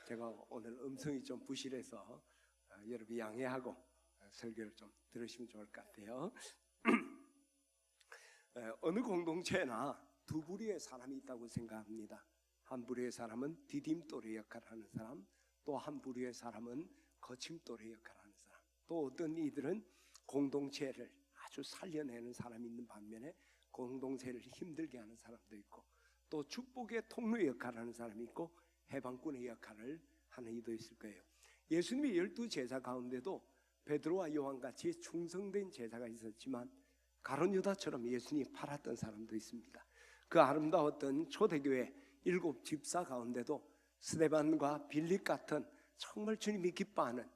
제가 오늘 음성이 좀 부실해서 여러분 양해하고 설교를 좀 들으시면 좋을 것 같아요. 어느 공동체나 두 부류의 사람이 있다고 생각합니다. 한 부류의 사람은 디딤돌의 역할을 하는 사람, 또 한 부류의 사람은 거침돌의 역할을 하는 사람, 또 어떤 이들은 공동체를 아주 살려내는 사람이 있는 반면에 공동체를 힘들게 하는 사람도 있고, 또 축복의 통로의 역할을 하는 사람이 있고 해방꾼의 역할을 하는 이도 있을 거예요. 예수님의 12 제자 가운데도 베드로와 요한같이 충성된 제자가 있었지만 가룟 유다처럼 예수님이 팔았던 사람도 있습니다. 그 아름다웠던 초대교회 7 집사 가운데도 스데반과 빌립 같은 정말 주님이 기뻐하는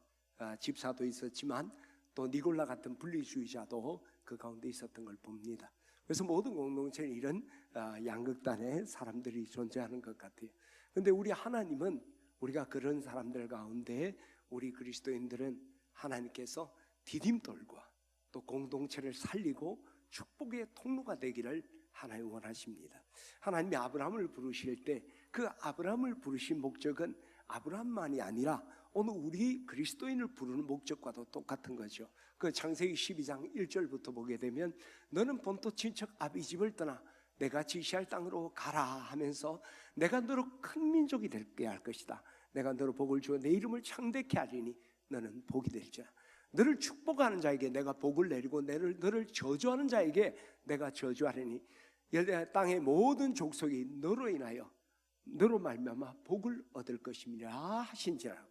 집사도 있었지만 또 니골라 같은 분리주의자도 그 가운데 있었던 걸 봅니다. 그래서 모든 공동체는 이런 양극단의 사람들이 존재하는 것 같아요. 그런데 우리 하나님은 우리가 그런 사람들 가운데 우리 그리스도인들은 하나님께서 디딤돌과 또 공동체를 살리고 축복의 통로가 되기를 하나님 원하십니다. 하나님이 아브라함을 부르실 때 그 아브라함을 부르신 목적은 아브라함만이 아니라 오늘 우리 그리스도인을 부르는 목적과도 똑같은 거죠. 그 창세기 12장 1절부터 보게 되면 너는 본토 친척 아비 집을 떠나 내가 지시할 땅으로 가라 하면서 내가 너로 큰 민족이 되게 할 것이다. 내가 너로 복을 주어 내 이름을 창대케 하리니 너는 복이 될지라. 너를 축복하는 자에게 내가 복을 내리고 너를 저주하는 자에게 내가 저주하리니 땅의 모든 족속이 너로 인하여 너로 말미암아 복을 얻을 것임이라 하신지라.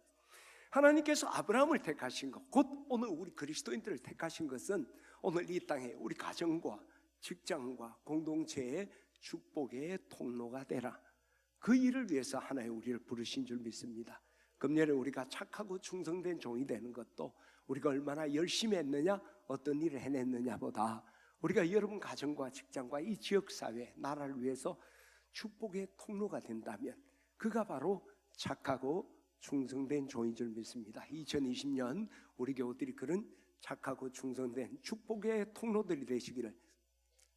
하나님께서 아브라함을 택하신 것, 곧 오늘 우리 그리스도인들을 택하신 것은 오늘 이 땅에 우리 가정과 직장과 공동체의 축복의 통로가 되라. 그 일을 위해서 하나님 우리를 부르신 줄 믿습니다. 금년에 우리가 착하고 충성된 종이 되는 것도 우리가 얼마나 열심히 했느냐, 어떤 일을 해냈느냐보다 우리가 여러분 가정과 직장과 이 지역사회, 나라를 위해서 축복의 통로가 된다면 그가 바로 착하고 충성된 종인 줄 믿습니다. 2020년 우리 교우들이 그런 착하고 충성된 축복의 통로들이 되시기를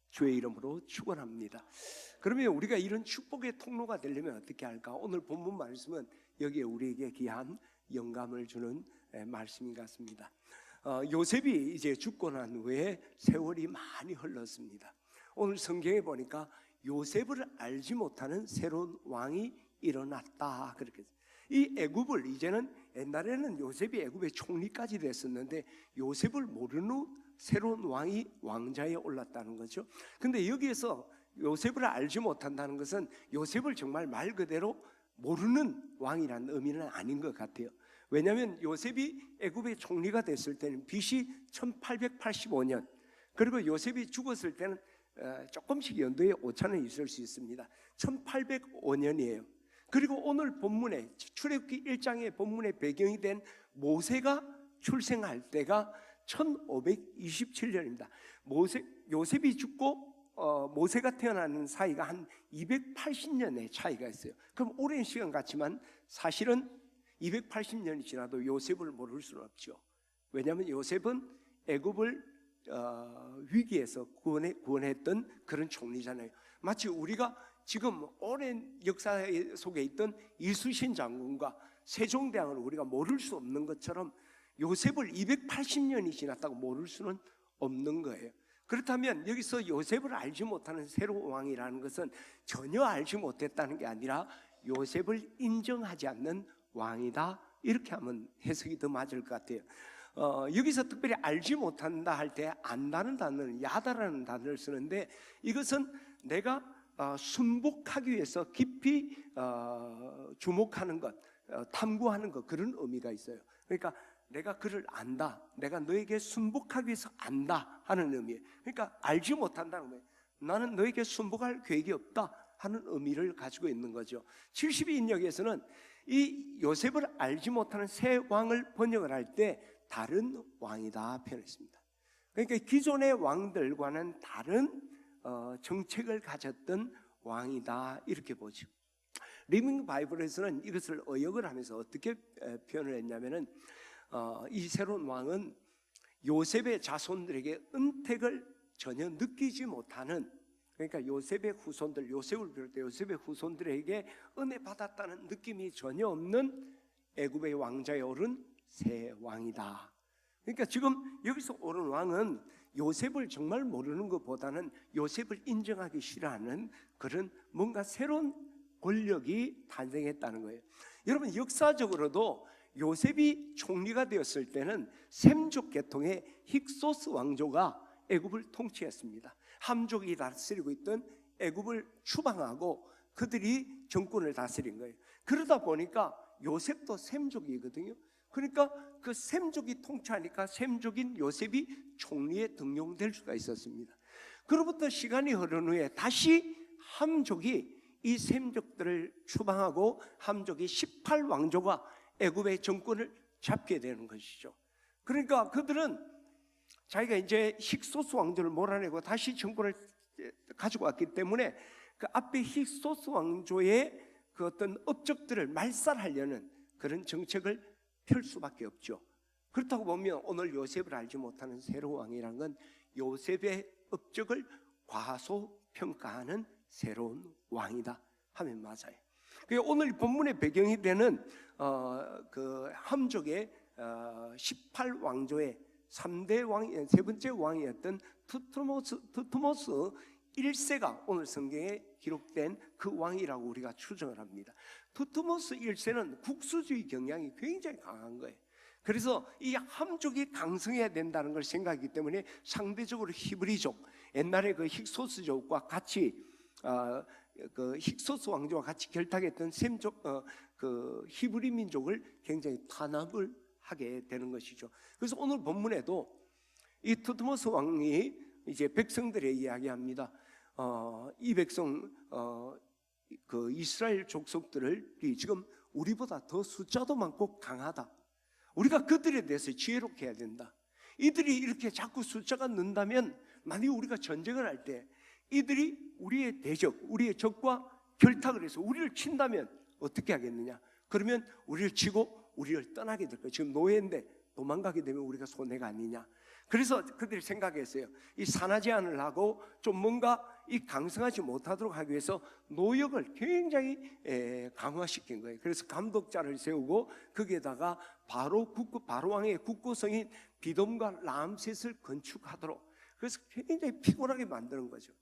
주의 이름으로 축원합니다. 그러면 우리가 이런 축복의 통로가 되려면 어떻게 할까? 오늘 본문 말씀은 여기에 우리에게 귀한 영감을 주는 말씀인 것 같습니다. 요셉이 이제 죽고 난 후에 세월이 많이 흘렀습니다. 오늘 성경에 보니까 요셉을 알지 못하는 새로운 왕이 일어났다 그렇게. 이 애굽을 이제는 옛날에는 요셉이 애굽의 총리까지 됐었는데 요셉을 모르는 새로운 왕이 왕자에 올랐다는 거죠. 근데 여기에서 요셉을 알지 못한다는 것은 요셉을 정말 말 그대로 모르는 왕이라는 의미는 아닌 것 같아요. 왜냐하면 요셉이 애굽의 총리가 됐을 때는 BC 1885년, 그리고 요셉이 죽었을 때는 조금씩 연도에 오차는 있을 수 있습니다. 1805년이에요. 그리고 오늘 본문에 출애굽기 1장의 본문의 배경이 된 모세가 출생할 때가 1527년입니다. 요셉이 죽고 모세가 태어나는 사이가 한 280년의 차이가 있어요. 그럼 오랜 시간 같지만 사실은 280년이 지나도 요셉을 모를 수는 없죠. 왜냐하면 요셉은 애굽을 위기에서 구원했던 그런 총리잖아요. 마치 우리가 지금 오랜 역사 속에 있던 이순신 장군과 세종대왕을 우리가 모를 수 없는 것처럼 요셉을 280년이 지났다고 모를 수는 없는 거예요. 그렇다면 여기서 요셉을 알지 못하는 새로운 왕이라는 것은 전혀 알지 못했다는 게 아니라 요셉을 인정하지 않는 왕이다, 이렇게 하면 해석이 더 맞을 것 같아요. 여기서 특별히 알지 못한다 할 때 안다는 단어는 야다라는 단어를 쓰는데, 이것은 내가 순복하기 위해서 깊이 주목하는 것, 탐구하는 것, 그런 의미가 있어요. 그러니까 내가 그를 안다, 내가 너에게 순복하기 위해서 안다 하는 의미예요. 그러니까 알지 못한다는 거예요. 나는 너에게 순복할 계획이 없다 하는 의미를 가지고 있는 거죠. 72인역에서는 이 요셉을 알지 못하는 새 왕을 번역을 할 때 다른 왕이다 표현했습니다. 그러니까 기존의 왕들과는 다른 정책을 가졌던 왕이다, 이렇게 보죠. 리빙 바이블에서는 이것을 어역을 하면서 어떻게 표현을 했냐면은 이 새로운 왕은 요셉의 자손들에게 은택을 전혀 느끼지 못하는, 그러니까 요셉의 후손들, 요셉을 비롯해 요셉의 후손들에게 은혜 받았다는 느낌이 전혀 없는 애굽의 왕자에 오른 새 왕이다. 그러니까 지금 여기서 오른 왕은 요셉을 정말 모르는 것보다는 요셉을 인정하기 싫어하는 그런 뭔가 새로운 권력이 탄생했다는 거예요. 여러분, 역사적으로도 요셉이 총리가 되었을 때는 셈족 계통의 힉소스 왕조가 애굽을 통치했습니다. 함족이 다스리고 있던 애굽을 추방하고 그들이 정권을 다스린 거예요. 그러다 보니까 요셉도 셈족이거든요. 그러니까 그 셈족이 통치하니까 셈족인 요셉이 총리에 등용될 수가 있었습니다. 그로부터 시간이 흐른 후에 다시 함족이 이 셈족들을 추방하고 함족이 18왕조가 애굽의 정권을 잡게 되는 것이죠. 그러니까 그들은 자기가 이제 힉소스 왕조를 몰아내고 다시 정권을 가지고 왔기 때문에 그 앞에 힉소스 왕조의 그 어떤 업적들을 말살하려는 그런 정책을 펼 수밖에 없죠. 그렇다고 보면 오늘 요셉을 알지 못하는 새로운 왕이란 건 요셉의 업적을 과소평가하는 새로운 왕이다 하면 맞아요. 오늘 본문의 배경이 되는 그 함족의 18왕조의 3대 왕, 세 번째 왕이었던 투트모스 1세가 오늘 성경에 기록된 그 왕이라고 우리가 추정을 합니다. 투트모스 1세는 국수주의 경향이 굉장히 강한 거예요. 그래서 이 함족이 강성해야 된다는 걸 생각하기 때문에 상대적으로 히브리족, 옛날에 그 힉소스족과 같이 그 힉소스 왕조와 같이 결탁했던 셈족, 그 히브리 민족을 굉장히 탄압을 하게 되는 것이죠. 그래서 오늘 본문에도 이 투트모스 왕이 이제 백성들의 이야기합니다. 이 백성 그 이스라엘 족속들을 지금 우리보다 더 숫자도 많고 강하다. 우리가 그들에 대해서 지혜롭게 해야 된다. 이들이 이렇게 자꾸 숫자가 는다면 만약 우리가 전쟁을 할 때 이들이 우리의 대적, 우리의 적과 결탁을 해서 우리를 친다면 어떻게 하겠느냐? 그러면 우리를 치고 우리를 떠나게 될 거예요. 지금 노예인데 도망가게 되면 우리가 손해가 아니냐. 그래서 그들이 생각했어요. 이 산하 제한을 하고 좀 뭔가 이 강성하지 못하도록 하기 위해서 노역을 굉장히 강화시킨 거예요. 그래서 감독자를 세우고 거기에다가 바로 왕의 국고성인 비돔과 람셋을 건축하도록, 그래서 굉장히 피곤하게 만드는 거죠.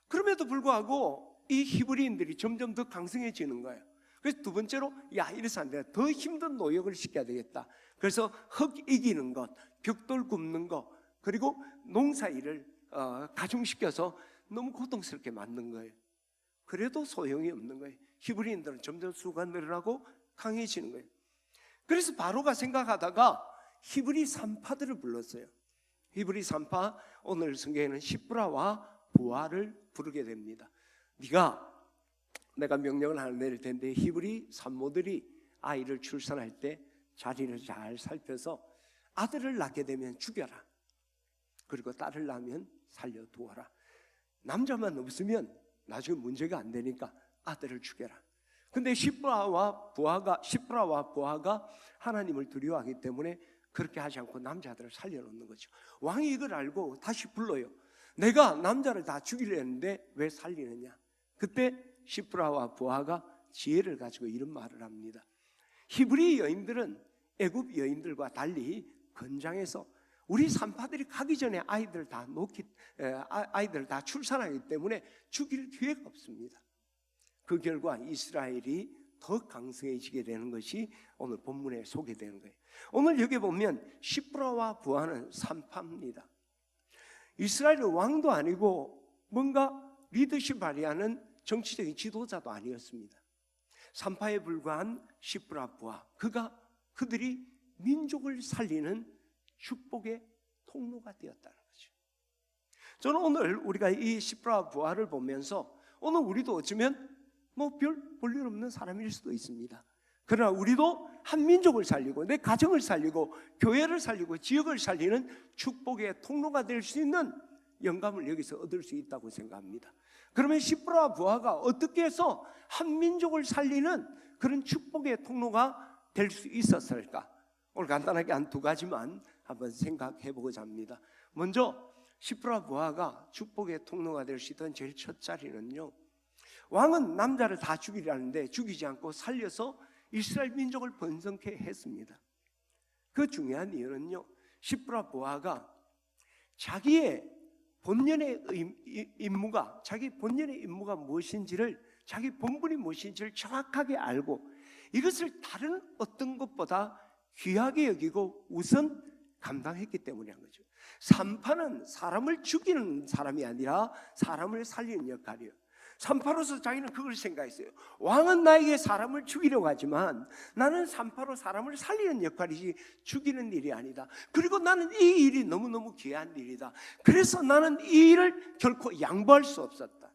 그럼에도 불구하고 이 히브리인들이 점점 더 강성해지는 거예요. 그래서 두 번째로 이래서 안 돼. 더 힘든 노역을 시켜야 되겠다. 그래서 흙 이기는 것, 벽돌 굽는 것, 그리고 농사일을 가중시켜서 너무 고통스럽게 만든 거예요. 그래도 소용이 없는 거예요. 히브리인들은 점점 수가 늘어나고 강해지는 거예요. 그래서 바로가 생각하다가 히브리 산파들을 불렀어요. 히브리 산파, 오늘 성경에는 시프라와 부하를 부르게 됩니다. 내가 명령을 하나 내릴 텐데 히브리 산모들이 아이를 출산할 때 자리를 잘 살펴서 아들을 낳게 되면 죽여라. 그리고 딸을 낳으면 살려두어라. 남자만 없으면 나중에 문제가 안 되니까 아들을 죽여라. 근데 시프라와 부하가 하나님을 두려워하기 때문에 그렇게 하지 않고 남자들을 살려놓는 거죠. 왕이 이걸 알고 다시 불러요. 내가 남자를 다 죽이려 했는데 왜 살리느냐. 그때 시프라와 부하가 지혜를 가지고 이런 말을 합니다. 히브리 여인들은 애굽 여인들과 달리 건장해서 우리 산파들이 가기 전에 아이들을 다 출산하기 때문에 죽일 기회가 없습니다. 그 결과 이스라엘이 더 강성해지게 되는 것이 오늘 본문에 소개되는 거예요. 오늘 여기 보면 시프라와 부하는 산파입니다. 이스라엘의 왕도 아니고 뭔가 리더십 발휘하는 정치적인 지도자도 아니었습니다. 산파에 불과한 시프라 부하, 그들이 민족을 살리는 축복의 통로가 되었다는 거죠. 저는 오늘 우리가 이 시프라 부하를 보면서 오늘 우리도 어쩌면 별 볼일 없는 사람일 수도 있습니다. 그러나 우리도 한 민족을 살리고 내 가정을 살리고 교회를 살리고 지역을 살리는 축복의 통로가 될 수 있는 영감을 여기서 얻을 수 있다고 생각합니다. 그러면 시프라 부하가 어떻게 해서 한 민족을 살리는 그런 축복의 통로가 될 수 있었을까? 오늘 간단하게 한 두 가지만 한번 생각해 보고자 합니다. 먼저 시프라 부하가 축복의 통로가 될 수 있던 제일 첫 자리는요, 왕은 남자를 다 죽이려는데 죽이지 않고 살려서 이스라엘 민족을 번성케 했습니다. 그 중요한 이유는요, 시프라 보아가 자기의 본연의 임무가, 자기 본연의 임무가 무엇인지를, 자기 본분이 무엇인지를 정확하게 알고 이것을 다른 어떤 것보다 귀하게 여기고 우선 감당했기 때문이란 거죠. 산파는 사람을 죽이는 사람이 아니라 사람을 살리는 역할이에요. 산파로서 자기는 그걸 생각했어요. 왕은 나에게 사람을 죽이려고 하지만 나는 산파로 사람을 살리는 역할이지 죽이는 일이 아니다. 그리고 나는 이 일이 너무너무 귀한 일이다. 그래서 나는 이 일을 결코 양보할 수 없었다.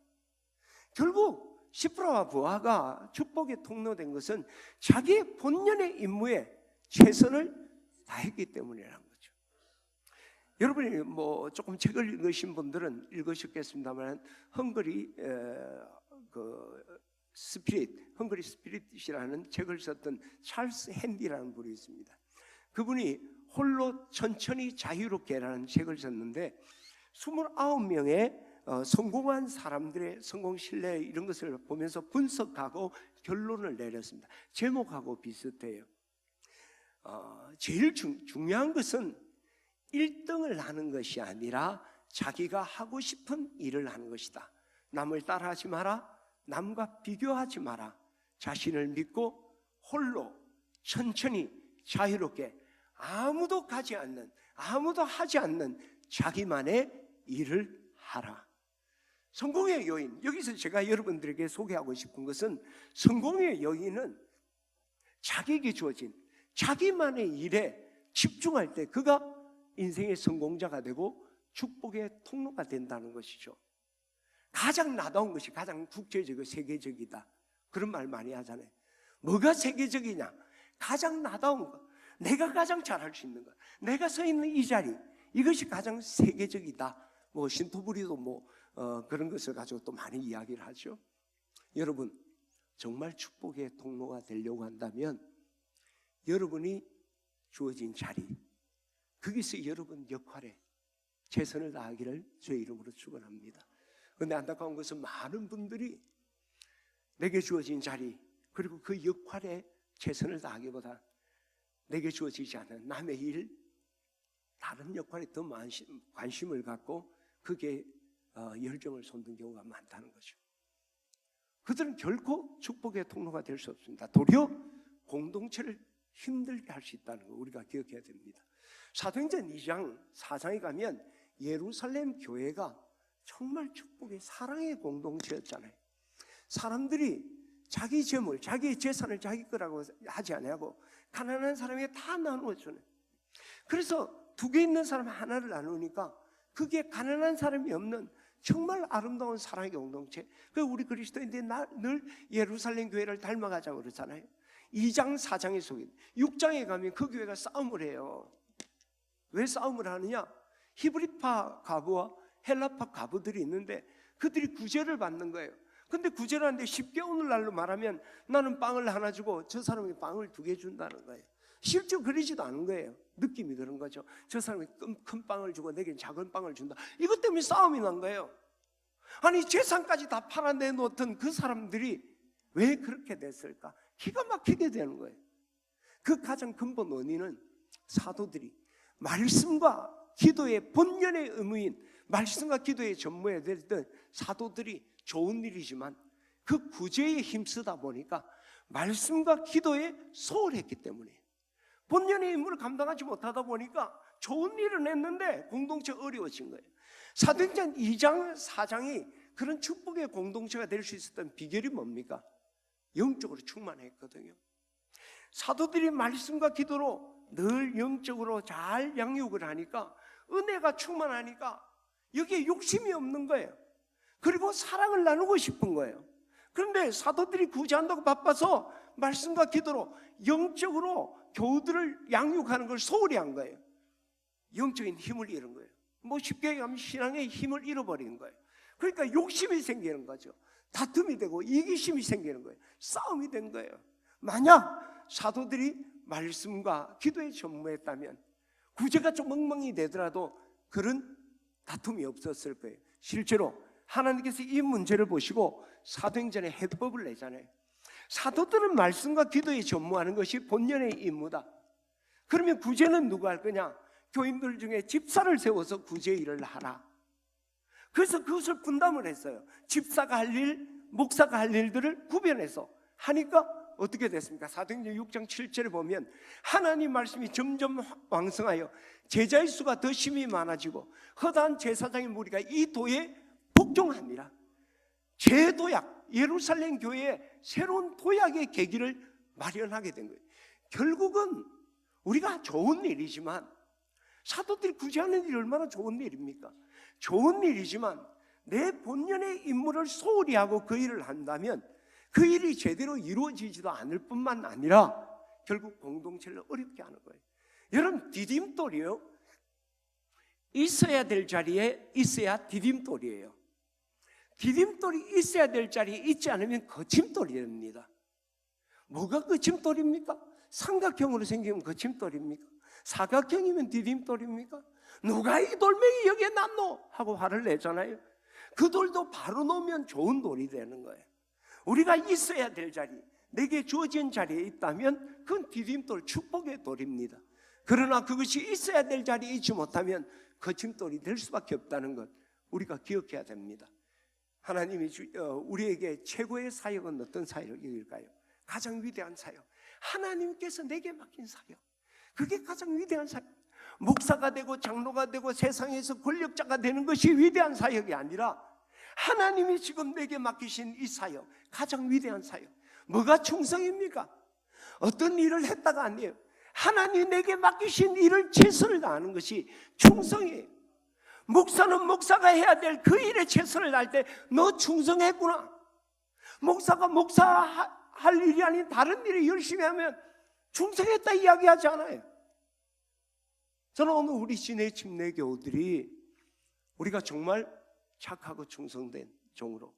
결국 시프라와 부하가 축복의 통로된 것은 자기의 본연의 임무에 최선을 다했기 때문이라는 거죠. 여러분이 뭐 조금 책을 읽으신 분들은 읽으셨겠습니다만, 헝그리 스피릿이라는 책을 썼던 찰스 핸디라는 분이 있습니다. 그분이 홀로 천천히 자유롭게라는 책을 썼는데 29명의 성공한 사람들의 성공 신뢰 이런 것을 보면서 분석하고 결론을 내렸습니다. 제목하고 비슷해요. 제일 중요한 것은 1등을 하는 것이 아니라 자기가 하고 싶은 일을 하는 것이다. 남을 따라하지 마라. 남과 비교하지 마라. 자신을 믿고 홀로 천천히 자유롭게 아무도 가지 않는, 아무도 하지 않는 자기만의 일을 하라. 성공의 요인, 여기서 제가 여러분들에게 소개하고 싶은 것은 성공의 요인은 자기에게 주어진 자기만의 일에 집중할 때 그가 인생의 성공자가 되고 축복의 통로가 된다는 것이죠. 가장 나다운 것이 가장 국제적이고 세계적이다, 그런 말 많이 하잖아요. 뭐가 세계적이냐? 가장 나다운 것, 내가 가장 잘할 수 있는 것, 내가 서 있는 이 자리, 이것이 가장 세계적이다. 뭐 신토부리도 그런 것을 가지고 또 많이 이야기를 하죠. 여러분, 정말 축복의 통로가 되려고 한다면 여러분이 주어진 자리, 거기서 여러분 역할에 최선을 다하기를 주의 이름으로 축원합니다. 그런데 안타까운 것은 많은 분들이 내게 주어진 자리, 그리고 그 역할에 최선을 다하기보다 내게 주어지지 않은 남의 일, 다른 역할에 더 관심을 갖고 그게 열정을 쏟는 경우가 많다는 거죠. 그들은 결코 축복의 통로가 될 수 없습니다. 도리어 공동체를 힘들게 할 수 있다는 거 우리가 기억해야 됩니다. 사도행전 2장 4장에 가면 예루살렘 교회가 정말 축복의 사랑의 공동체였잖아요. 사람들이 자기 재물, 자기 재산을 자기 거라고 하지 않고 가난한 사람에게 다 나누어 주는. 그래서 두 개 있는 사람 하나를 나누니까 그게 가난한 사람이 없는 정말 아름다운 사랑의 공동체. 그 우리 그리스도인들이 늘 예루살렘 교회를 닮아가자고 그러잖아요. 2장 4장에 속인 6장에 가면 그 교회가 싸움을 해요. 왜 싸움을 하느냐? 히브리파 가부와 헬라파 가부들이 있는데 그들이 구제를 받는 거예요. 근데 구제를 하는데 쉽게 오늘날로 말하면 나는 빵을 하나 주고 저 사람에게 빵을 2개 준다는 거예요. 실제로 그러지도 않은 거예요. 느낌이 그런 거죠. 저 사람이 큰 빵을 주고 내게 작은 빵을 준다. 이것 때문에 싸움이 난 거예요. 아니 재산까지 다 팔아내놓던 그 사람들이 왜 그렇게 됐을까? 기가 막히게 되는 거예요. 그 가장 근본 원인은 사도들이 말씀과 기도의 본연의 의무인 말씀과 기도의 전무에 됐던 사도들이 좋은 일이지만 그 구제에 힘쓰다 보니까 말씀과 기도에 소홀했기 때문에 본연의 임무를 감당하지 못하다 보니까 좋은 일은 했는데 공동체가 어려워진 거예요. 사도행전 2장 4장이 그런 축복의 공동체가 될 수 있었던 비결이 뭡니까? 영적으로 충만했거든요. 사도들이 말씀과 기도로 늘 영적으로 잘 양육을 하니까 은혜가 충만하니까 여기에 욕심이 없는 거예요. 그리고 사랑을 나누고 싶은 거예요. 그런데 사도들이 구제한다고 바빠서 말씀과 기도로 영적으로 교우들을 양육하는 걸 소홀히 한 거예요. 영적인 힘을 잃은 거예요. 쉽게 얘기하면 신앙의 힘을 잃어버린 거예요. 그러니까 욕심이 생기는 거죠. 다툼이 되고 이기심이 생기는 거예요. 싸움이 된 거예요. 만약 사도들이 말씀과 기도에 전무했다면 구제가 좀 엉망이 되더라도 그런 다툼이 없었을 거예요. 실제로 하나님께서 이 문제를 보시고 사도행전에 해법을 내잖아요. 사도들은 말씀과 기도에 전무하는 것이 본연의 임무다. 그러면 구제는 누가 할 거냐? 교인들 중에 집사를 세워서 구제 일을 하라. 그래서 그것을 분담을 했어요. 집사가 할 일, 목사가 할 일들을 구별해서 하니까 어떻게 됐습니까? 사도행전 6장 7절에 보면 하나님 말씀이 점점 왕성하여 제자의 수가 더 심히 많아지고 허다한 제사장의 무리가 이 도에 복종하니라. 재도약, 예루살렘 교회에 새로운 도약의 계기를 마련하게 된 거예요. 결국은 우리가 좋은 일이지만, 사도들이 구제하는 일이 얼마나 좋은 일입니까? 좋은 일이지만 내 본연의 임무를 소홀히 하고 그 일을 한다면 그 일이 제대로 이루어지지도 않을 뿐만 아니라 결국 공동체를 어렵게 하는 거예요. 여러분, 디딤돌이요, 있어야 될 자리에 있어야 디딤돌이에요. 디딤돌이 있어야 될 자리에 있지 않으면 거침돌이 됩니다. 뭐가 거침돌입니까? 삼각형으로 생기면 거침돌입니까? 사각형이면 디딤돌입니까? 누가 이 돌멩이 여기에 놨노? 하고 화를 내잖아요. 그 돌도 바로 놓으면 좋은 돌이 되는 거예요. 우리가 있어야 될 자리, 내게 주어진 자리에 있다면 그건 디딤돌, 축복의 돌입니다. 그러나 그것이 있어야 될 자리에 있지 못하면 거침돌이 될 수밖에 없다는 것 우리가 기억해야 됩니다. 하나님이 우리에게 최고의 사역은 어떤 사역일까요? 가장 위대한 사역, 하나님께서 내게 맡긴 사역, 그게 가장 위대한 사역. 목사가 되고 장로가 되고 세상에서 권력자가 되는 것이 위대한 사역이 아니라 하나님이 지금 내게 맡기신 이 사역, 가장 위대한 사역. 뭐가 충성입니까? 어떤 일을 했다가 아니에요. 하나님이 내게 맡기신 일을 최선을 다하는 것이 충성이에요. 목사는 목사가 해야 될 그 일에 최선을 다할 때 너 충성했구나. 목사가 목사할 일이 아닌 다른 일을 열심히 하면 충성했다 이야기하지 않아요. 저는 오늘 우리 시내 침례 교우들이 우리가 정말 착하고 충성된 종으로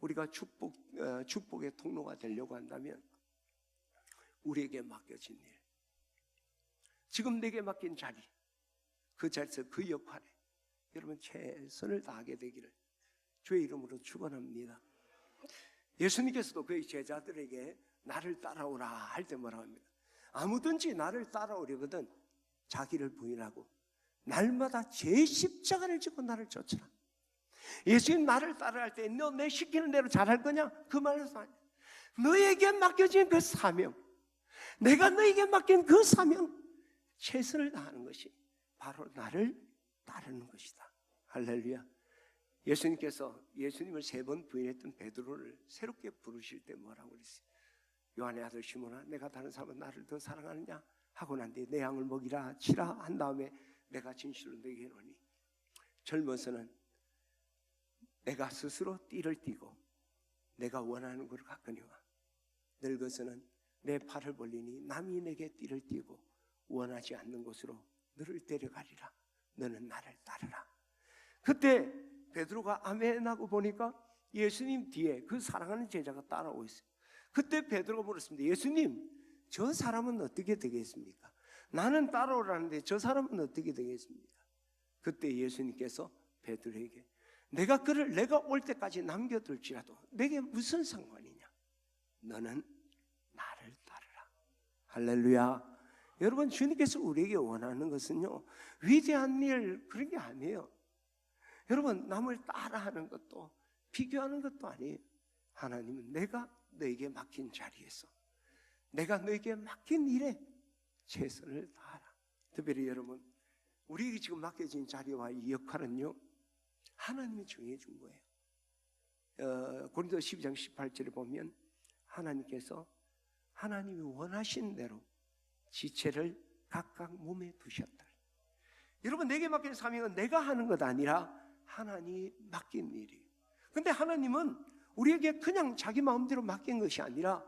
우리가 축복의 통로가 되려고 한다면 우리에게 맡겨진 일, 지금 내게 맡긴 자리, 그 자리에서 그 역할에 여러분 최선을 다하게 되기를 주의 이름으로 축원합니다. 예수님께서도 그의 제자들에게 나를 따라오라 할 때 뭐라고 합니까? 아무든지 나를 따라오려거든 자기를 부인하고 날마다 제 십자가를 지고 나를 쫓으라. 예수님 나를 따라할 때 너 내 시키는 대로 잘할 거냐? 그 말에서 아니야. 너에게 맡겨진 그 사명, 내가 너에게 맡긴 그 사명, 최선을 다하는 것이 바로 나를 따르는 것이다. 할렐루야. 예수님께서 예수님을 3번 부인했던 베드로를 새롭게 부르실 때 뭐라고 그랬어요? 요한의 아들 시몬아, 내가 다른 사람은 나를 더 사랑하느냐? 하고 난 뒤에 내 양을 먹이라 치라 한 다음에 내가 진실로 너에게 이르노니 젊어서는 내가 스스로 띠를 띠고 내가 원하는 것을 갖거니와 늙어서는 내 팔을 벌리니 남이 내게 띠를 띠고 원하지 않는 곳으로 너를 데려가리라. 너는 나를 따르라. 그때 베드로가 아멘 하고 보니까 예수님 뒤에 그 사랑하는 제자가 따라오고 있어요. 그때 베드로가 물었습니다. 예수님, 저 사람은 어떻게 되겠습니까? 나는 따라오라는데 저 사람은 어떻게 되겠습니까? 그때 예수님께서 베드로에게 내가 그를 내가 올 때까지 남겨둘지라도 내게 무슨 상관이냐? 너는 나를 따르라. 할렐루야. 여러분, 주님께서 우리에게 원하는 것은요, 위대한 일 그런 게 아니에요. 여러분, 남을 따라하는 것도 비교하는 것도 아니에요. 하나님은 내가 너에게 맡긴 자리에서, 내가 너에게 맡긴 일에 최선을 다하라. 특별히 여러분, 우리에게 지금 맡겨진 자리와 이 역할은요, 하나님이 정해준 거예요. 고린도 12장 18절에 보면 하나님께서 하나님이 원하신 대로 지체를 각각 몸에 두셨다. 여러분, 내게 맡긴 사명은 내가 하는 것 아니라 하나님이 맡긴 일이에요. 그런데 하나님은 우리에게 그냥 자기 마음대로 맡긴 것이 아니라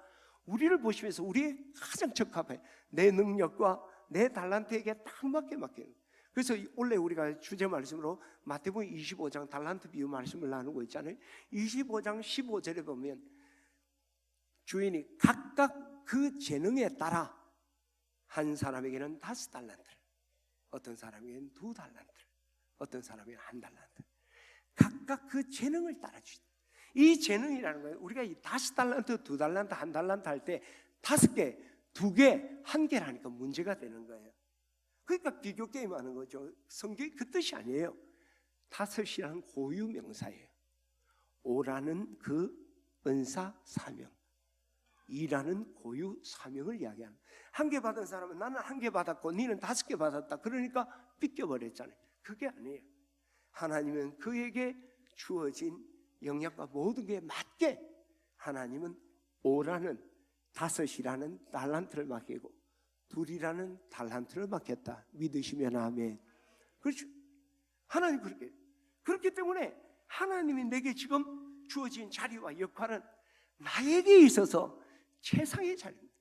우리를 보시면서 우리의 가장 적합해 내 능력과 내 달란트에게 딱 맞게 맡겨요. 그래서 원래 우리가 주제 말씀으로 마태복음 25장 달란트 비유 말씀을 나누고 있잖아요. 25장 15절에 보면 주인이 각각 그 재능에 따라 한 사람에게는 5달란트, 어떤 사람에게는 2달란트, 어떤 사람에게는 1달란트, 각각 그 재능을 따라 주신다. 이 재능이라는 거예요. 우리가 이 5달란트, 2달란트, 1달란트 할 때 5개, 2개, 1개라니까 문제가 되는 거예요. 그러니까 비교 게임 하는 거죠. 성경이 그 뜻이 아니에요. 5이라는 고유 명사예요. 5라는 그 은사 사명, 2라는 고유 사명을 이야기하는. 1개 받은 사람은 나는 1개 받았고 너는 5개 받았다. 그러니까 삐껴버렸잖아요. 그게 아니에요. 하나님은 그에게 주어진 영역과 모든 게 맞게 하나님은 5라는 5이라는 달란트를 맡기고 2이라는 달란트를 맡겼다. 믿으시면 아멘. 그렇죠. 하나님 그렇기 때문에 하나님이 내게 지금 주어진 자리와 역할은 나에게 있어서 최상의 자리입니다.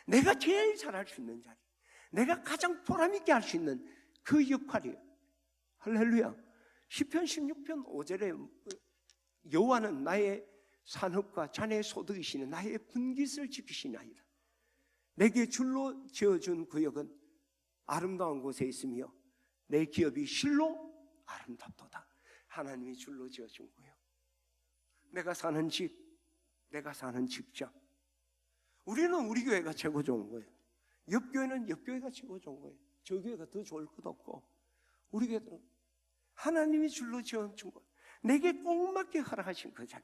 내가 제일 잘할 수 있는 자리, 내가 가장 보람있게 할 수 있는 그 역할이에요. 할렐루야. 시편 16편 5절에 여호와는 나의 산업과 자네의 소득이시니 나의 분깃을 지키시나이다. 내게 줄로 지어준 구역은 아름다운 곳에 있으며 내 기업이 실로 아름답도다. 하나님이 줄로 지어준 구역, 내가 사는 집, 내가 사는 직장, 우리는 우리 교회가 최고 좋은 거예요. 옆 교회는 옆 교회가 최고 좋은 거예요. 저 교회가 더 좋을 것도 없고, 우리 교회는 하나님이 줄로 지어준 것, 내게 꼭 맞게 허락하신 그 자리,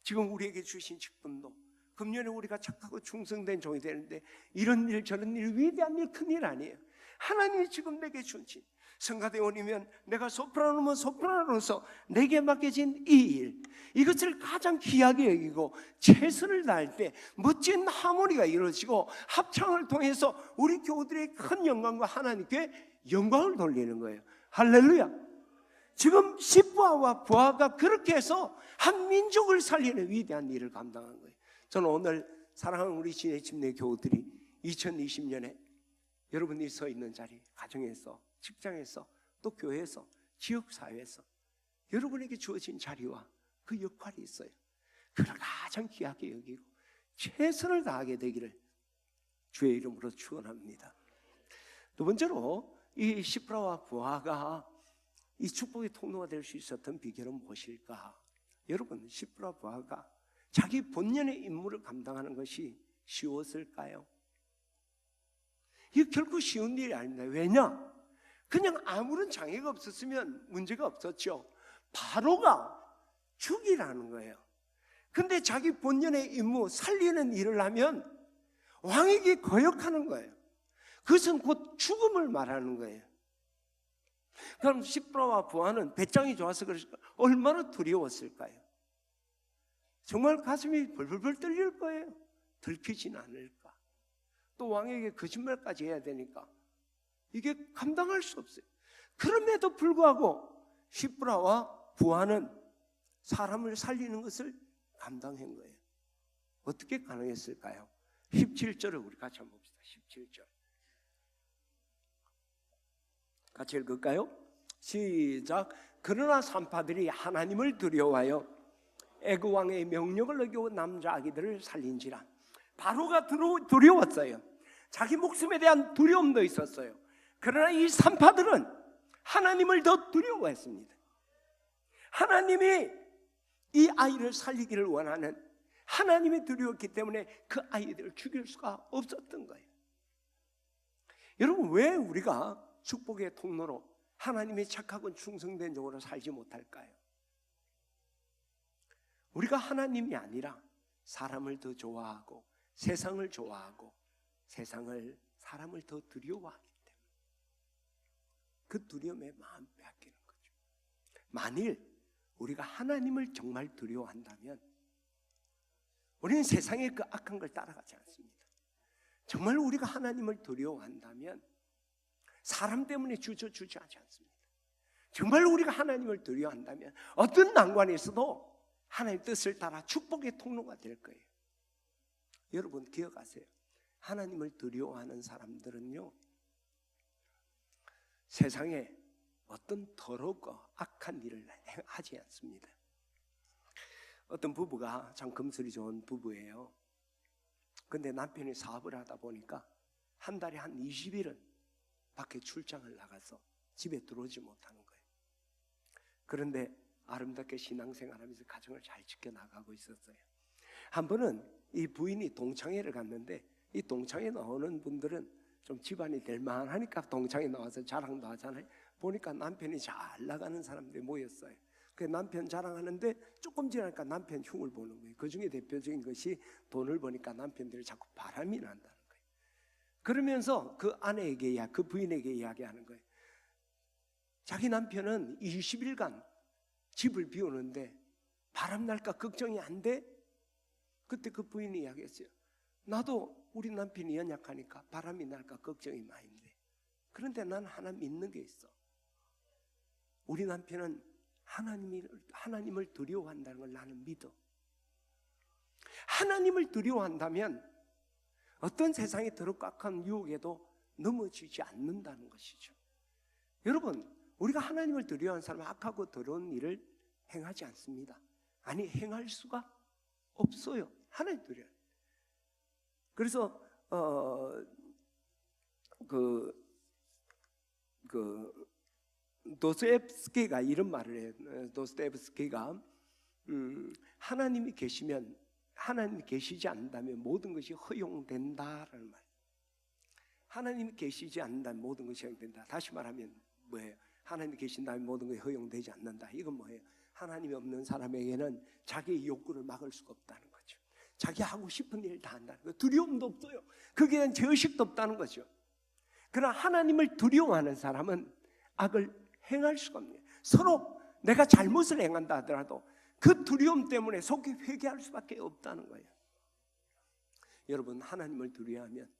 지금 우리에게 주신 직분도 금년에 우리가 착하고 충성된 종이 되는데 이런 일 저런 일, 위대한 일, 큰일 아니에요. 하나님이 지금 내게 주신 성가대원이면 내가 소프라노면 소프라노로서 내게 맡겨진 이 일, 이것을 가장 귀하게 여기고 최선을 다할 때 멋진 하모니가 이루어지고 합창을 통해서 우리 교우들의 큰 영광과 하나님께 영광을 돌리는 거예요. 할렐루야. 지금 시부아와 부아가 그렇게 해서 한 민족을 살리는 위대한 일을 감당한 거예요. 저는 오늘 사랑하는 우리 진해집내 교우들이 2020년에 여러분이 서 있는 자리, 가정에서, 직장에서, 또 교회에서, 지역사회에서 여러분에게 주어진 자리와 그 역할이 있어요. 그걸 가장 귀하게 여기고 최선을 다하게 되기를 주의 이름으로 축원합니다. 두 번째로 이 시프라와 부아가 이 축복의 통로가 될 수 있었던 비결은 무엇일까? 여러분, 시프라 부아가 자기 본연의 임무를 감당하는 것이 쉬웠을까요? 이게 결코 쉬운 일이 아닙니다. 왜냐? 그냥 아무런 장애가 없었으면 문제가 없었죠. 바로가 죽이라는 거예요. 근데 자기 본연의 임무, 살리는 일을 하면 왕에게 거역하는 거예요. 그것은 곧 죽음을 말하는 거예요. 그럼 시프라와 부아는 배짱이 좋아서 그랬을까? 얼마나 두려웠을까요? 정말 가슴이 벌벌벌 떨릴 거예요. 들키진 않을까? 또 왕에게 거짓말까지 해야 되니까 이게 감당할 수 없어요. 그럼에도 불구하고 시프라와 부아는 사람을 살리는 것을 감당한 거예요. 어떻게 가능했을까요? 17절을 우리 같이 한번 봅시다. 17절 같이 읽을까요? 시작. 그러나 산파들이 하나님을 두려워하여 애굽 왕의 명령을 어기고 남자 아기들을 살린지라. 바로가 두려웠어요. 자기 목숨에 대한 두려움도 있었어요. 그러나 이 산파들은 하나님을 더 두려워했습니다. 하나님이 이 아이를 살리기를 원하는, 하나님이 두려웠기 때문에 그 아이들을 죽일 수가 없었던 거예요. 여러분, 왜 우리가 축복의 통로로 하나님의 착하고 충성된 종으로 살지 못할까요? 우리가 하나님이 아니라 사람을 더 좋아하고 세상을 좋아하고 사람을 더 두려워하기 때문에 그 두려움에 마음 빼앗기는 거죠. 만일 우리가 하나님을 정말 두려워한다면 우리는 세상의 그 악한 걸 따라가지 않습니다. 정말 우리가 하나님을 두려워한다면 사람 때문에 주저주지 하지 않습니다. 정말 우리가 하나님을 두려워한다면 어떤 난관에 있어도 하나님의 뜻을 따라 축복의 통로가 될 거예요. 여러분 기억하세요. 하나님을 두려워하는 사람들은요, 세상에 어떤 더럽고 악한 일을 하지 않습니다. 어떤 부부가 참 금슬이 좋은 부부예요. 근데 남편이 사업을 하다 보니까 한 달에 한 20일은 밖에 출장을 나가서 집에 들어오지 못하는 거예요. 그런데 아름답게 신앙생활하면서 가정을 잘 지켜나가고 있었어요. 한 번은 이 부인이 동창회를 갔는데, 이 동창회 나오는 분들은 좀 집안이 될 만하니까 동창회 나와서 자랑도 하잖아요. 보니까 남편이 잘 나가는 사람들이 모였어요. 그 남편 자랑하는데 조금 지나니까 남편 흉을 보는 거예요. 그 중에 대표적인 것이 돈을 버니까 남편들이 자꾸 바람이 난다는 거예요. 그러면서 그 아내에게, 그 부인에게 이야기하는 거예요. 자기 남편은 20일간 집을 비우는데 바람 날까 걱정이 안 돼? 그때 그 부인이 이야기했어요. 나도 우리 남편이 연약하니까 바람이 날까 걱정이 많이 돼. 그런데 난 하나 믿는 게 있어. 우리 남편은 하나님을 두려워한다는 걸 나는 믿어. 하나님을 두려워한다면 어떤 세상의 더럽고 유혹에도 넘어지지 않는다는 것이죠. 여러분, 우리가 하나님을 두려워하는 사람은 악하고 더러운 일을 행하지 않습니다. 아니, 행할 수가 없어요. 하나님 두려워요. 그래서 도스토옙스키가 이런 말을 해요. 도스토옙스키가 하나님이 계시면, 하나님이 계시지 않는다면 모든 것이 허용된다라는 말. 하나님이 계시지 않는다면 모든 것이 허용된다. 다시 말하면 뭐예요? 하나님이 계신다면 모든 것이 허용되지 않는다. 이건 뭐예요? 하나님이 없는 사람에게는 자기의 욕구를 막을 수가 없다는 거죠. 자기 하고 싶은 일 다 한다는 거예요. 두려움도 없어요. 거기에 대한 죄의식도 없다는 거죠. 그러나 하나님을 두려워하는 사람은 악을 행할 수가 없네요. 서로 내가 잘못을 행한다 하더라도 그 두려움 때문에 속이 회개할 수밖에 없다는 거예요. 여러분, 하나님을 두려워하면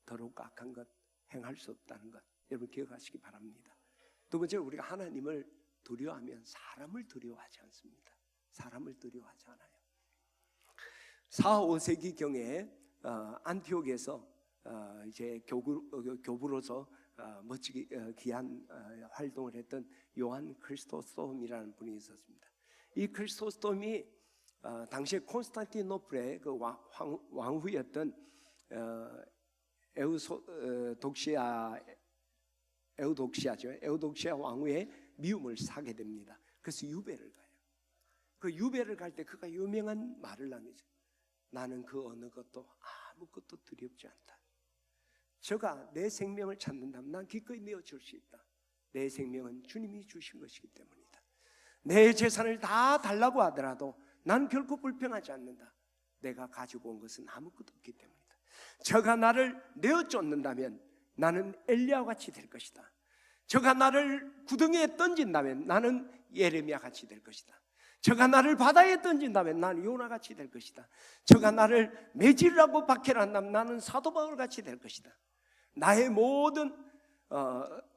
더럽고 악한 것 행할 수 없다는 것 여러분 기억하시기 바랍니다. 두 번째로, 우리가 하나님을 두려워하면 사람을 두려워하지 않습니다. 사람을 두려워하지 않아요. 4, 5세기경에 안티옥에서 이제 교부로서 멋지게 귀한 활동을 했던 요한 크리스토스톰이라는 분이 있었습니다. 이 크리스토스톰이 당시에 콘스탄티노플의 그 왕후였던 에우독시아 왕후의 미움을 사게 됩니다. 그래서 유배를 가요. 그 유배를 갈 때 그가 유명한 말을 남기죠. 나는 그 어느 것도 아무것도 두렵지 않다. 저가 내 생명을 찾는다면 난 기꺼이 내어줄 수 있다. 내 생명은 주님이 주신 것이기 때문이다. 내 재산을 다 달라고 하더라도 난 결코 불평하지 않는다. 내가 가지고 온 것은 아무것도 없기 때문이다. 저가 나를 내어 쫓는다면 나는 엘리야와 같이 될 것이다. 저가 나를 구덩이에 던진다면 나는 예레미야 같이 될 것이다. 저가 나를 바다에 던진다면 나는 요나 같이 될 것이다. 저가 나를 매질하고 박해를 한다면 나는 사도 바울 같이 될 것이다. 나의 모든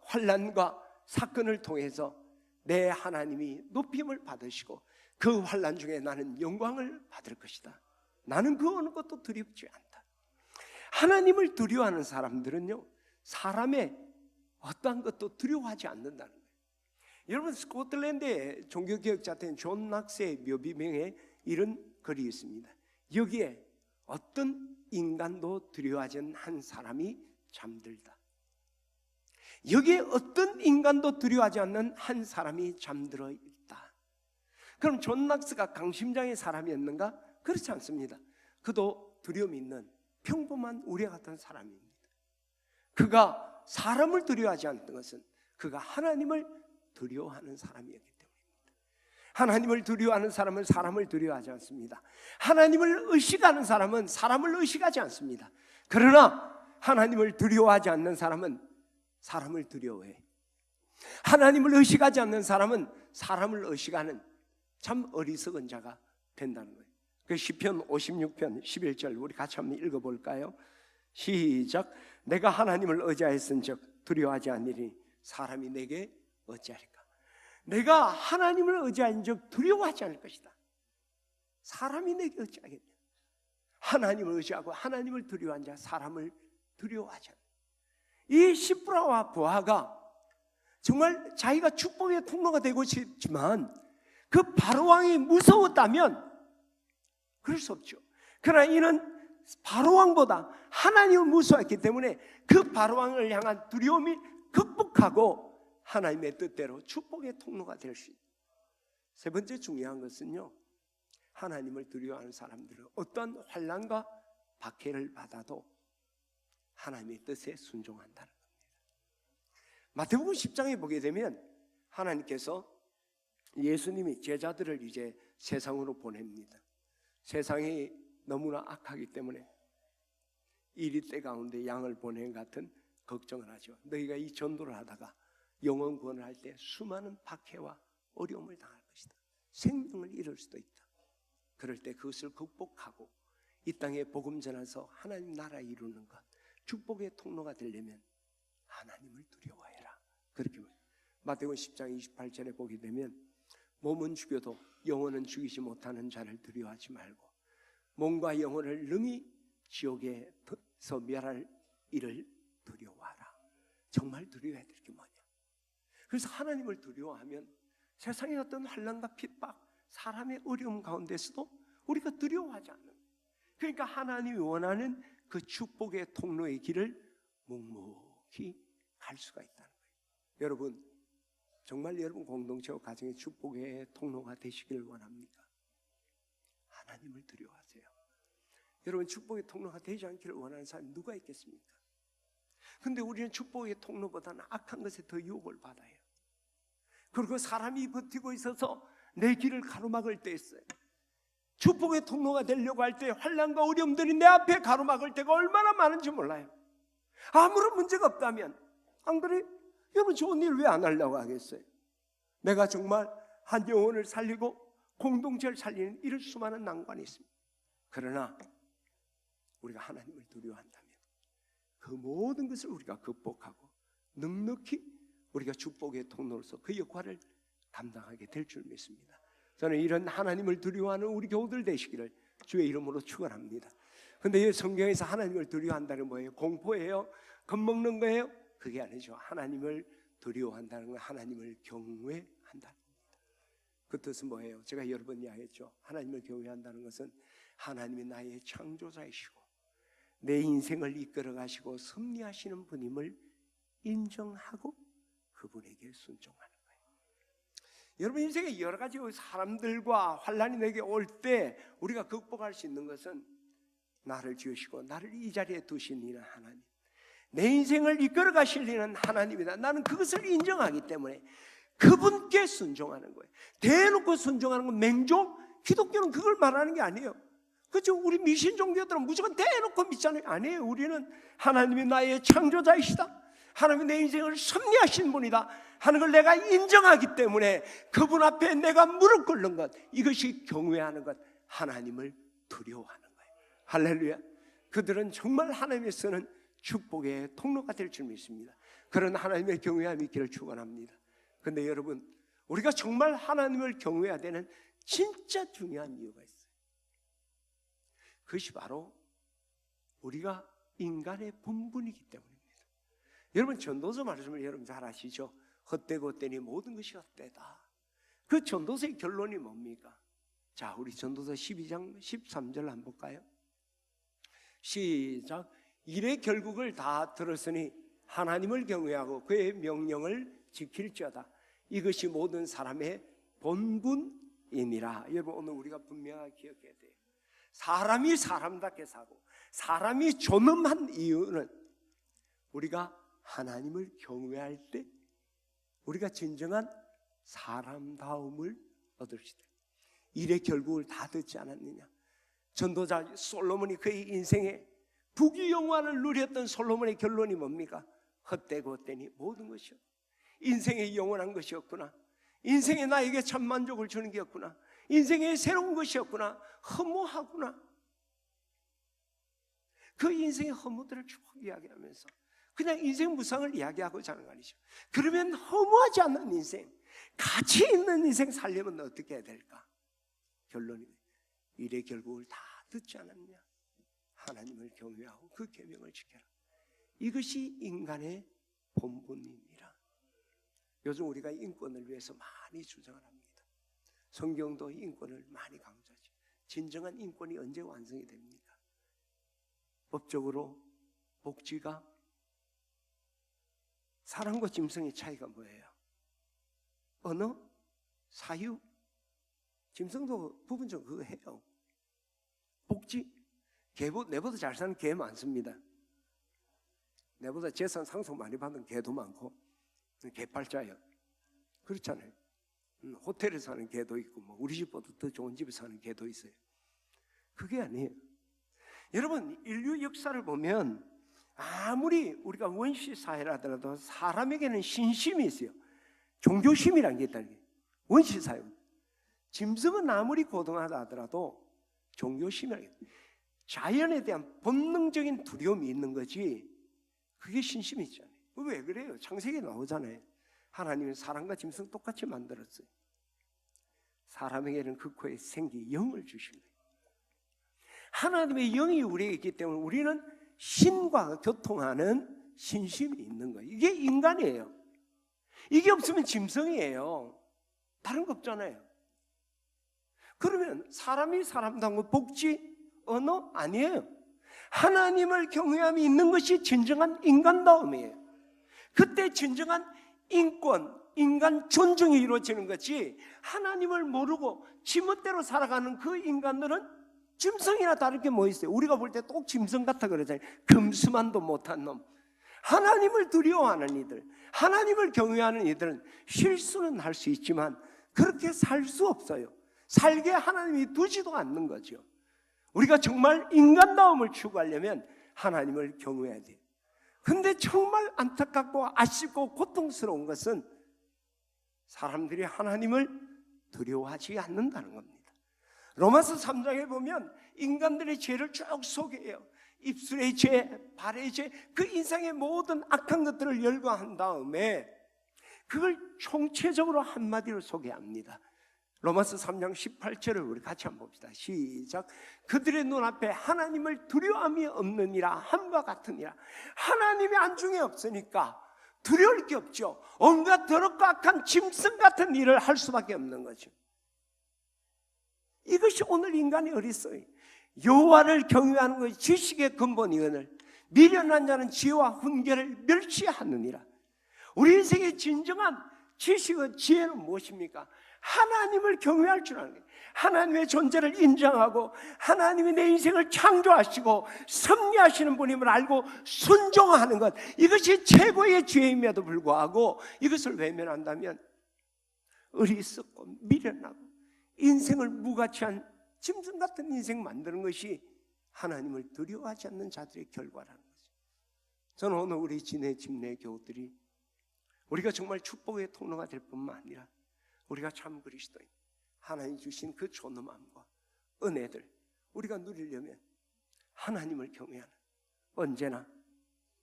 환난과 사건을 통해서 내 하나님이 높임을 받으시고 그 환난 중에 나는 영광을 받을 것이다. 나는 그 어느 것도 두렵지 않다. 하나님을 두려워하는 사람들은요, 사람의 어떠한 것도 두려워하지 않는다는 거예요. 여러분, 스코틀랜드의 종교개혁자인 존 낙스의 묘비명에 이런 글이 있습니다. 여기에 어떤 인간도 두려워하지 않는 한 사람이 잠들다. 여기에 어떤 인간도 두려워하지 않는 한 사람이 잠들어 있다. 그럼 존 낙스가 강심장의 사람이었는가? 그렇지 않습니다. 그도 두려움이 있는 평범한 우리 같은 사람입니다. 그가 사람을 두려워하지 않는 것은 그가 하나님을 두려워하는 사람이었기 때문입니다. 하나님을 두려워하는 사람은 사람을 두려워하지 않습니다. 하나님을 의식하는 사람은 사람을 의식하지 않습니다. 그러나 하나님을 두려워하지 않는 사람은 사람을 두려워해. 하나님을 의식하지 않는 사람은 사람을 의식하는 참 어리석은 자가 된다는 거예요. 그 시편 56편 11절 우리 같이 한번 읽어볼까요? 시작. 내가 하나님을 의지하였은즉 두려워하지 않으리니 사람이 내게 어찌하리까. 내가 하나님을 의지한즉 두려워하지 않을 것이다. 사람이 내게 어찌하겠냐. 하나님을 의지하고 하나님을 두려워한 자 사람을 두려워하지 않아. 이 시프라와 부하가 정말 자기가 축복의 통로가 되고 싶지만 그 바로왕이 무서웠다면 그럴 수 없죠. 그러나 이는 바로왕보다 하나님을 무서워했기 때문에 그 바로왕을 향한 두려움이 극복하고 하나님의 뜻대로 축복의 통로가 될 수 있다. 세 번째 중요한 것은요, 하나님을 두려워하는 사람들은 어떠한 환난과 박해를 받아도 하나님의 뜻에 순종한다는 겁니다. 마태복음 10장에 보게 되면 하나님께서 예수님이 제자들을 이제 세상으로 보냅니다. 세상이 너무나 악하기 때문에 이리 때 가운데 양을 보낸 같은 걱정을 하죠. 너희가 이 전도를 하다가 영혼 구원을 할 때 수많은 박해와 어려움을 당할 것이다. 생명을 잃을 수도 있다. 그럴 때 그것을 극복하고 이 땅에 복음 전해서 하나님 나라 이루는 것, 축복의 통로가 되려면 하나님을 두려워해라. 그렇게 마태복음 10장 28절에 보게 되면 몸은 죽여도 영혼은 죽이지 못하는 자를 두려워하지 말고 몸과 영혼을 능히 지옥에서 멸할 이를 두려워하라. 정말 두려워해야 될 게 뭐냐? 그래서 하나님을 두려워하면 세상의 어떤 환난과 핍박, 사람의 어려움 가운데서도 우리가 두려워하지 않는 거예요. 그러니까 하나님이 원하는 그 축복의 통로의 길을 묵묵히 갈 수가 있다는 거예요. 여러분, 정말 여러분 공동체와 가정의 축복의 통로가 되시기를 원합니까? 하나님을 두려워하세요. 여러분, 축복의 통로가 되지 않기를 원하는 사람이 누가 있겠습니까? 근데 우리는 축복의 통로보다는 악한 것에 더 유혹을 받아요. 그리고 사람이 버티고 있어서 내 길을 가로막을 때 있어요. 축복의 통로가 되려고 할 때 환난과 어려움들이 내 앞에 가로막을 때가 얼마나 많은지 몰라요. 아무런 문제가 없다면, 안 그래? 여러분, 좋은 일 왜 안 하려고 하겠어요? 내가 정말 한 영혼을 살리고 공동체를 살리는 이런 수많은 난관이 있습니다. 그러나 우리가 하나님을 두려워한다면 그 모든 것을 우리가 극복하고 넉넉히 우리가 축복의 통로로서 그 역할을 감당하게 될 줄 믿습니다. 저는 이런 하나님을 두려워하는 우리 교우들 되시기를 주의 이름으로 축원합니다. 그런데 성경에서 하나님을 두려워한다는 뭐예요? 공포예요? 겁먹는 거예요? 그게 아니죠. 하나님을 두려워한다는 건 하나님을 경외한다는 겁니다. 그 뜻은 뭐예요? 제가 여러 번 이야기했죠. 하나님을 경외한다는 것은 하나님이 나의 창조자이시고 내 인생을 이끌어 가시고 섭리하시는 분임을 인정하고 그분에게 순종하는 거예요. 여러분, 인생에 여러 가지 사람들과 환난이 내게 올 때 우리가 극복할 수 있는 것은 나를 지으시고 나를 이 자리에 두신 이는 하나님, 내 인생을 이끌어 가실 이는 하나님이다. 나는 그것을 인정하기 때문에 그분께 순종하는 거예요. 대놓고 순종하는 건 맹종? 기독교는 그걸 말하는 게 아니에요. 그렇죠? 우리 미신 종교들은 무조건 대놓고 믿잖아요. 아니에요. 우리는 하나님이 나의 창조자이시다, 하나님이 내 인생을 섭리하신 분이다 하는 걸 내가 인정하기 때문에 그분 앞에 내가 무릎 꿇는 것, 이것이 경외하는 것, 하나님을 두려워하는 거예요. 할렐루야. 그들은 정말 하나님의 쓰는 축복의 통로가 될 줄 믿습니다. 그런 하나님의 경외함이 있기를 축원합니다. 그런데 여러분, 우리가 정말 하나님을 경외해야 되는 진짜 중요한 이유가 있어요. 그것이 바로 우리가 인간의 본분이기 때문입니다. 여러분, 전도서 말씀을 여러분 잘 아시죠? 헛되고 헛되니 모든 것이 헛되다. 그 전도서의 결론이 뭡니까? 자, 우리 전도서 12장 13절 한번 볼까요? 시작. 일의 결국을 다 들었으니 하나님을 경외하고 그의 명령을 지킬지어다. 이것이 모든 사람의 본분이니라. 여러분, 오늘 우리가 분명하게 기억해야 돼요. 사람이 사람답게 사고 사람이 존엄한 이유는 우리가 하나님을 경외할 때 우리가 진정한 사람다움을 얻을 수 있다. 일의 결국을 다 듣지 않았느냐? 전도자 솔로몬이 그의 인생에 부귀영화를 누렸던 솔로몬의 결론이 뭡니까? 헛되고 헛되니 모든 것이요, 인생에 영원한 것이었구나, 인생에 나에게 참 만족을 주는 게 었구나, 인생에 새로운 것이었구나, 허무하구나. 그 인생의 허무들을 쭉 이야기하면서 그냥 인생 무상을 이야기하고자 하는 거 아니죠. 그러면 허무하지 않는 인생, 가치 있는 인생 살려면 어떻게 해야 될까? 결론이 일의 결국을 다 듣지 않았냐? 하나님을 경외하고 그 계명을 지켜라. 이것이 인간의 본분입니다. 요즘 우리가 인권을 위해서 많이 주장을 합니다. 성경도 인권을 많이 강조하죠. 진정한 인권이 언제 완성이 됩니까? 법적으로 복지가, 사람과 짐승의 차이가 뭐예요? 언어? 사유? 짐승도 부분적으로 그거 해요. 복지. 내보다 잘 사는 개 많습니다. 내보다 재산 상속 많이 받는 개도 많고, 개팔자예요. 그렇잖아요. 호텔에 사는 개도 있고, 뭐 우리 집보다 더 좋은 집에 사는 개도 있어요. 그게 아니에요. 여러분, 인류 역사를 보면 아무리 우리가 원시 사회라 하더라도 사람에게는 신심이 있어요. 종교심이라는 게 있다는 게. 원시 사회. 짐승은 아무리 고등하다 하더라도 종교심이라는 게. 자연에 대한 본능적인 두려움이 있는 거지, 그게 신심이 있잖아요. 왜 그래요? 창세기에 나오잖아요. 하나님은 사람과 짐승 똑같이 만들었어요. 사람에게는 그 코에 생기 영을 주신 거예요. 하나님의 영이 우리에게 있기 때문에 우리는 신과 교통하는 신심이 있는 거예요. 이게 인간이에요. 이게 없으면 짐승이에요. 다른 거 없잖아요. 그러면 사람이 사람다운 거 복지, 언어 아니에요. 하나님을 경외함이 있는 것이 진정한 인간다움이에요. 그때 진정한 인권, 인간 존중이 이루어지는 거지, 하나님을 모르고 지멋대로 살아가는 그 인간들은 짐승이나 다른 게 뭐 있어요? 우리가 볼 때 꼭 짐승 같아 그러잖아요. 금수만도 못한 놈. 하나님을 두려워하는 이들, 하나님을 경외하는 이들은 실수는 할 수 있지만 그렇게 살 수 없어요. 살게 하나님이 두지도 않는 거죠. 우리가 정말 인간다움을 추구하려면 하나님을 경외해야 돼요. 근데 정말 안타깝고 아쉽고 고통스러운 것은 사람들이 하나님을 두려워하지 않는다는 겁니다. 로마서 3장에 보면 인간들의 죄를 쭉 소개해요. 입술의 죄, 발의 죄, 그 인생의 모든 악한 것들을 열거한 다음에 그걸 총체적으로 한마디로 소개합니다. 로마서 3장 18절을 우리 같이 한번 봅시다. 시작. 그들의 눈앞에 하나님을 두려움이 없느니라 함과 같으니라. 하나님이 안중에 없으니까 두려울 게 없죠. 온갖 더럽고 악한 짐승 같은 일을 할 수밖에 없는 거죠. 이것이 오늘 인간의 어리석이. 여호와를 경외하는 것이 지식의 근본이거늘 미련한 자는 지혜와 훈계를 멸시하느니라. 우리 인생의 진정한 지식은, 지혜는 무엇입니까? 하나님을 경외할 줄 아는 거예요. 하나님의 존재를 인정하고 하나님이 내 인생을 창조하시고 섭리하시는 분임을 알고 순종하는 것, 이것이 최고의 지혜임에도 불구하고 이것을 외면한다면 어리석고 미련하고 인생을 무가치한 짐승 같은 인생 만드는 것이 하나님을 두려워하지 않는 자들의 결과라는 거죠. 저는 오늘 우리 진해 집내 교우들이 우리가 정말 축복의 통로가 될 뿐만 아니라 우리가 참 그리스도인, 하나님 주신 그 존엄함과 은혜들 우리가 누리려면 하나님을 경외하는, 언제나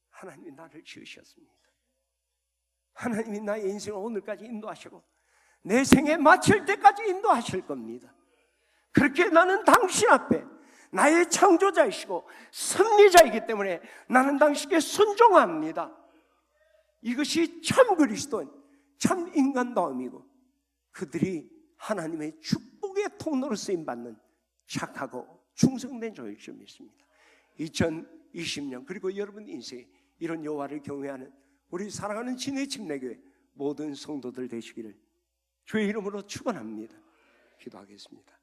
하나님이 나를 지으셨습니다. 하나님이 나의 인생을 오늘까지 인도하시고 내 생에 마칠 때까지 인도하실 겁니다. 그렇게 나는 당신 앞에 나의 창조자이시고 섭리자이기 때문에 나는 당신께 순종합니다. 이것이 참 그리스도인, 참 인간다움이고 그들이 하나님의 축복의 통로로 쓰임받는 착하고 충성된 종일 줄 믿습니다. 2020년 그리고 여러분 인생에 이런 여호와를 경외하는 우리 사랑하는 진해 침례교회 모든 성도들 되시기를 주의 이름으로 축원합니다. 기도하겠습니다.